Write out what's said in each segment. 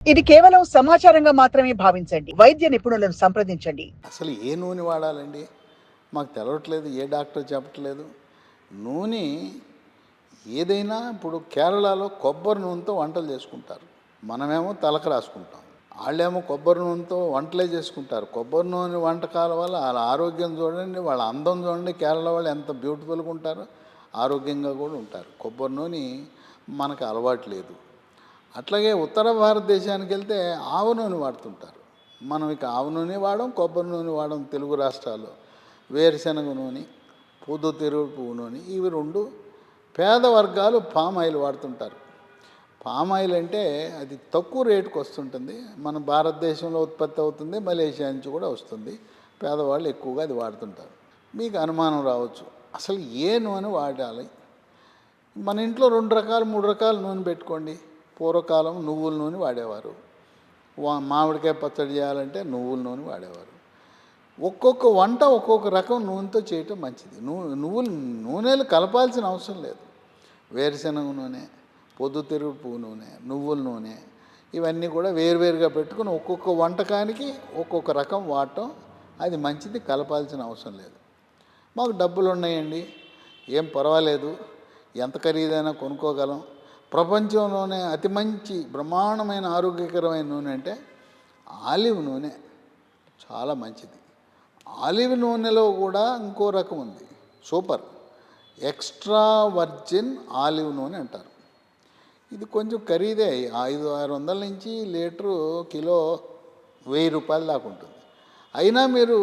ఇది కేవలం సమాచారంగా మాత్రమే భావించండి. వైద్య నిపుణులను సంప్రదించండి. అసలు ఏ నూనె వాడాలండి? మాకు తెలవట్లేదు, ఏ డాక్టర్ చెప్పట్లేదు. నూనె ఏదైనా ఇప్పుడు కేరళలో కొబ్బరి నూనెతో వంటలు చేసుకుంటారు. మనమేమో తలకు రాసుకుంటాం. వాళ్ళేమో కొబ్బరి నూనెతో వంటలే చేసుకుంటారు. కొబ్బరి నూనె వంటకాల వల్ల వాళ్ళ ఆరోగ్యం చూడండి, వాళ్ళ అందం చూడండి. కేరళ వాళ్ళు ఎంత బ్యూటిఫుల్గా ఉంటారో, ఆరోగ్యంగా కూడా ఉంటారు. కొబ్బరి నూనె మనకు అలవాటు లేదు. అట్లాగే ఉత్తర భారతదేశానికి వెళ్తే ఆవు నూనె వాడుతుంటారు. మనం ఇక ఆవు నూనె వాడడం, కొబ్బరి నూనె వాడడం. తెలుగు రాష్ట్రాల్లో వేరుశనగ నూనె, పొద్దుతిరుగుడు పువ్వు నూనె, ఇవి రెండు. పేద వర్గాలు పామ్ ఆయిల్ వాడుతుంటారు. పామ్ ఆయిల్ అంటే అది తక్కువ రేటుకు వస్తుంటుంది. మన భారతదేశంలో ఉత్పత్తి అవుతుంది, మలేషియా నుంచి కూడా వస్తుంది. పేదవాళ్ళు ఎక్కువగా అది వాడుతుంటారు. మీకు అనుమానం రావచ్చు, అసలు ఏ నూనె వాడాలి? మన ఇంట్లో 2 రకాలు 3 రకాల నూనె పెట్టుకోండి. పూర్వకాలం నువ్వుల నూనె వాడేవారు. మామిడికాయ పచ్చడి చేయాలంటే నువ్వుల నూనె వాడేవారు. ఒక్కొక్క వంట ఒక్కొక్క రకం నూనెతో చేయటం మంచిది. నూనెలు కలపాల్సిన అవసరం లేదు. వేరుశనగ నూనె, పొద్దుతిరుగుడు పువ్వు నూనె, నువ్వుల నూనె, ఇవన్నీ కూడా వేరువేరుగా పెట్టుకుని ఒక్కొక్క వంటకానికి ఒక్కొక్క రకం వాడటం అది మంచిది. కలపాల్సిన అవసరం లేదు. మాకు డబ్బులు ఉన్నాయండి, ఏం పర్వాలేదు, ఎంత ఖరీదైనా కొనుక్కోగలం. ప్రపంచంలోనే అతి మంచి బ్రహ్మాండమైన ఆరోగ్యకరమైన నూనె అంటే ఆలివ్ నూనె. చాలా మంచిది. ఆలివ్ నూనెలో కూడా ఇంకో రకం ఉంది, సూపర్ ఎక్స్ట్రా వర్జిన్ ఆలివ్ నూనె అంటారు. ఇది కొంచెం ఖరీదే, 500-600 నుంచి లీటరు, కిలో 1000 రూపాయల దాకా ఉంటుంది. అయినా మీరు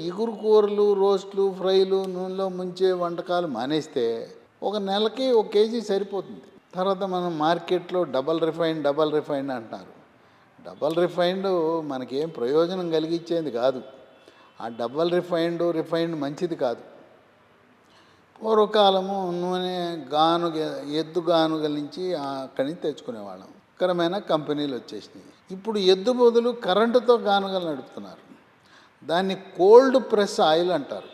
ఇగురు కూరలు, రోస్ట్లు, ఫ్రైలు, నూనెలో ముంచే వంటకాలు మానేస్తే ఒక నెలకి 1 కేజీ సరిపోతుంది. తర్వాత మనం మార్కెట్లో డబల్ రిఫైండ్ అంటున్నారు. డబల్ రిఫైండ్ మనకేం ప్రయోజనం కలిగించేది కాదు. ఆ డబల్ రిఫైండ్ మంచిది కాదు. పూర్వకాలము నూనె ఎద్దు గానుగల నుంచి అక్కడి నుంచి తెచ్చుకునేవాళ్ళం. క్రమేణా కంపెనీలు వచ్చేసినాయి. ఇప్పుడు ఎద్దు బదులు కరెంటుతో గానుగలు నడుపుతున్నారు. దాన్ని కోల్డ్ ప్రెస్ ఆయిల్ అంటారు.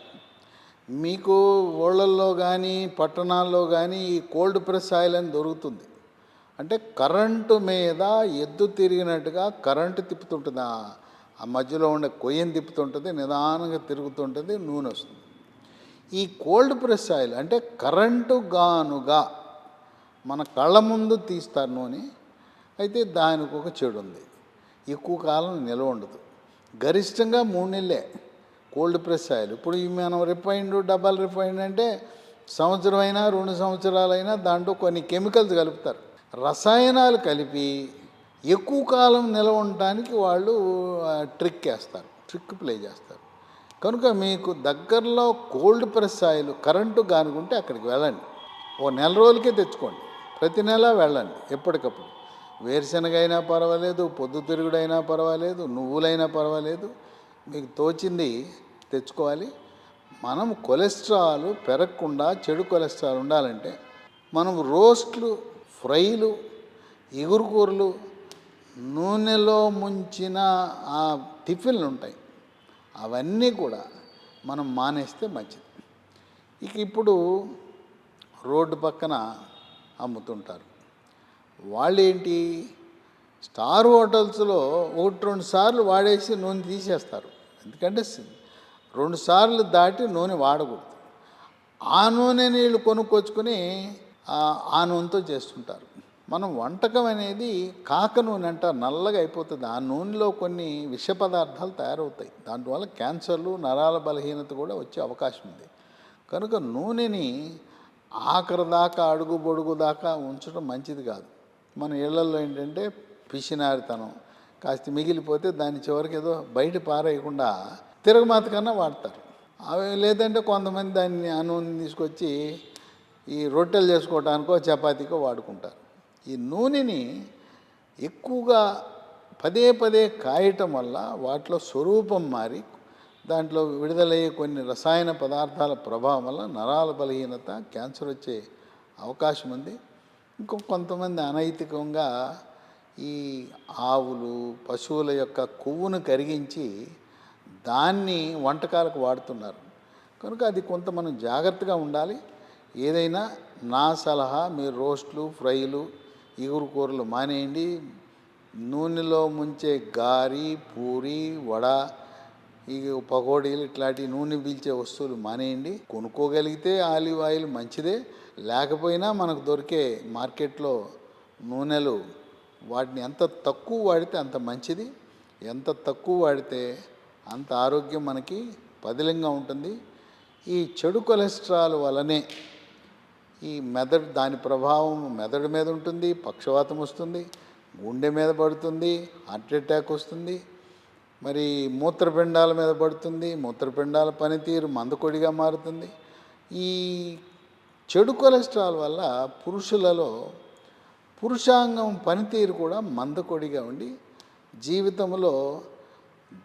మీకు ఊళ్ళల్లో కానీ పట్టణాల్లో కానీ ఈ కోల్డ్ ప్రెస్ ఆయిల్ అని దొరుకుతుంది. అంటే కరెంటు మీద ఎద్దు తిరిగినట్టుగా కరెంటు తిప్పుతుంటుంది. ఆ మధ్యలో ఉండే కొయ్యని తిప్పుతుంటుంది, నిదానంగా తిరుగుతుంటుంది, నూనె వస్తుంది. ఈ కోల్డ్ ప్రెస్ ఆయిల్ అంటే కరెంటు గానుగా మన కళ్ళ ముందు తీస్తారు నూనె. అయితే దానికి ఒక చెడు ఉంది, ఎక్కువ కాలం నిల్వ ఉండదు. గరిష్టంగా 3 నెలలే కోల్డ్ ప్రెస్ ఆయిల్. ఇప్పుడు మనం డబల్ రిఫైండ్ అంటే సంవత్సరం అయినా 2 సంవత్సరాలైనా దాంట్లో కొన్ని కెమికల్స్ కలుపుతారు. రసాయనాలు కలిపి ఎక్కువ కాలం నిల్వ ఉండటానికి వాళ్ళు ట్రిక్ ప్లే చేస్తారు. కనుక మీకు దగ్గరలో కోల్డ్ ప్రెస్ ఆయిల్ కరెంటు గానుగుంటే అక్కడికి వెళ్ళండి. 1 నెల రోజులకే తెచ్చుకోండి. ప్రతి నెల వెళ్ళండి ఎప్పటికప్పుడు. వేరుశనగ అయినా పర్వాలేదు, పొద్దుతిరుగుడైనా పర్వాలేదు, నువ్వులైనా పర్వాలేదు, మీకు తోచింది తెచ్చుకోవాలి. మనం కొలెస్ట్రాల్ పెరగకుండా, చెడు కొలెస్ట్రాల్ ఉండాలంటే మనం రోస్ట్లు, ఫ్రైలు, ఇగురు కూరలు, నూనెలో ముంచిన ఆ టిఫిన్లు ఉంటాయి, అవన్నీ కూడా మనం మానేస్తే మంచిది. ఇప్పుడు రోడ్డు పక్కన అమ్ముతుంటారు. వాళ్ళేంటి, స్టార్ హోటల్స్లో 1-2 సార్లు వాడేసి నూనె తీసేస్తారు. ఎందుకంటే 2 సార్లు దాటి నూనె వాడకూడదు. ఆ నూనె నీళ్ళు కొనుక్కొచ్చుకొని ఆ నూనెతో చేస్తుంటారు. మనం వంటకం అనేది కాక నూనె అంటారు, నల్లగా అయిపోతుంది. ఆ నూనెలో కొన్ని విష పదార్థాలు తయారవుతాయి. దానివల్ల క్యాన్సర్లు, నరాల బలహీనత కూడా వచ్చే అవకాశం ఉంది. కనుక నూనెని ఆఖరి దాకా, అడుగు పొడుగు దాకా ఉంచడం మంచిది కాదు. మన ఇళ్లలో ఏంటంటే పిసినారితనం, కాస్త మిగిలిపోతే దాని చివరికి ఏదో బయట పారేయకుండా తిరగమాత కన్నా వాడతారు. అవి లేదంటే కొంతమంది దాన్ని ఆ నూనె తీసుకొచ్చి ఈ రొట్టెలు చేసుకోవడానికో చపాతీకో వాడుకుంటారు. ఈ నూనెని ఎక్కువగా పదే కాయటం వల్ల వాటిలో స్వరూపం మారి దాంట్లో విడుదలయ్యే కొన్ని రసాయన పదార్థాల ప్రభావం వల్ల నరాల బలహీనత, క్యాన్సర్ వచ్చే అవకాశం ఉంది. కొంతమంది అనైతికంగా ఈ ఆవులు, పశువుల యొక్క కొవ్వును కరిగించి దాన్ని వంటకాలకు వాడుతున్నారు. కనుక అది కొంత మనం జాగ్రత్తగా ఉండాలి. ఏదైనా నా సలహా, మీరు రోస్ట్లు, ఫ్రైలు, ఇగురు కూరలు మానేయండి. నూనెలో ముంచే గారి, పూరి, వడ, ఈ పకోడీలు ఇట్లాంటి నూనె పీల్చే వస్తువులు మానేయండి. కొనుక్కోగలిగితే ఆలివ్ ఆయిల్ మంచిదే, లేకపోయినా మనకు దొరికే మార్కెట్లో నూనెలు వాటిని ఎంత తక్కువ వాడితే అంత మంచిది. ఎంత తక్కువ వాడితే అంత ఆరోగ్యం మనకి పదిలంగా ఉంటుంది. ఈ చెడు కొలెస్ట్రాల్ వలనే ఈ మెదడు, దాని ప్రభావం మెదడు మీద ఉంటుంది, పక్షవాతం వస్తుంది, గుండె మీద పడుతుంది, హార్ట్ అటాక్ వస్తుంది, మరి మూత్రపిండాల మీద పడుతుంది, మూత్రపిండాల పనితీరు మందకొడిగా మారుతుంది. ఈ చెడు కొలెస్ట్రాల్ వల్ల పురుషులలో పురుషాంగం పనితీరు కూడా మందకొడిగా ఉండి జీవితంలో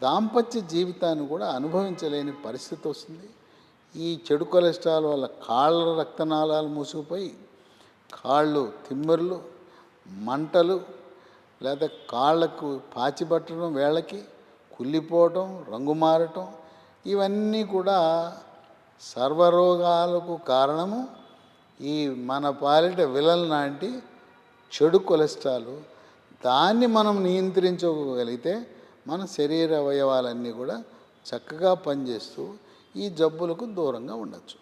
దాంపత్య జీవితాన్ని కూడా అనుభవించలేని పరిస్థితి వస్తుంది. ఈ చెడు కొలెస్ట్రాల్ వల్ల కాళ్ళ రక్తనాళాలు మూసుకుపోయి కాళ్ళు తిమ్మిర్లు, మంటలు, లేదా కాళ్ళకు పాచిపట్టడం, వేళ్ళకి కుళ్ళిపోవటం, రంగు మారటం, ఇవన్నీ కూడా సర్వరోగాలకు కారణము ఈ మన పాలిట విలన్ లాంటి చెడు కొలెస్ట్రాల్. దాన్ని మనం నియంత్రించుకోగలిగితే మన శరీర అవయవాలన్నీ కూడా చక్కగా పనిచేస్తూ ఈ జబ్బులకు దూరంగా ఉండొచ్చు.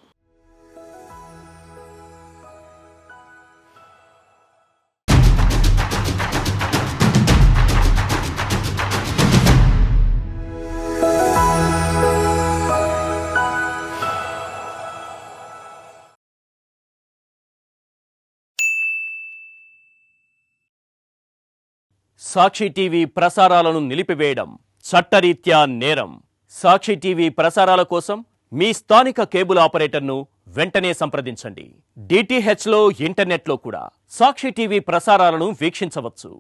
సాక్షి టీవీ ప్రసారాలను నిలిపివేయడం చట్టరీత్యా నేరం. సాక్షి టీవీ ప్రసారాల కోసం మీ స్థానిక కేబుల్ ఆపరేటర్ను వెంటనే సంప్రదించండి. డిటిహెచ్లో, ఇంటర్నెట్లో కూడా సాక్షి టీవీ ప్రసారాలను వీక్షించవచ్చు.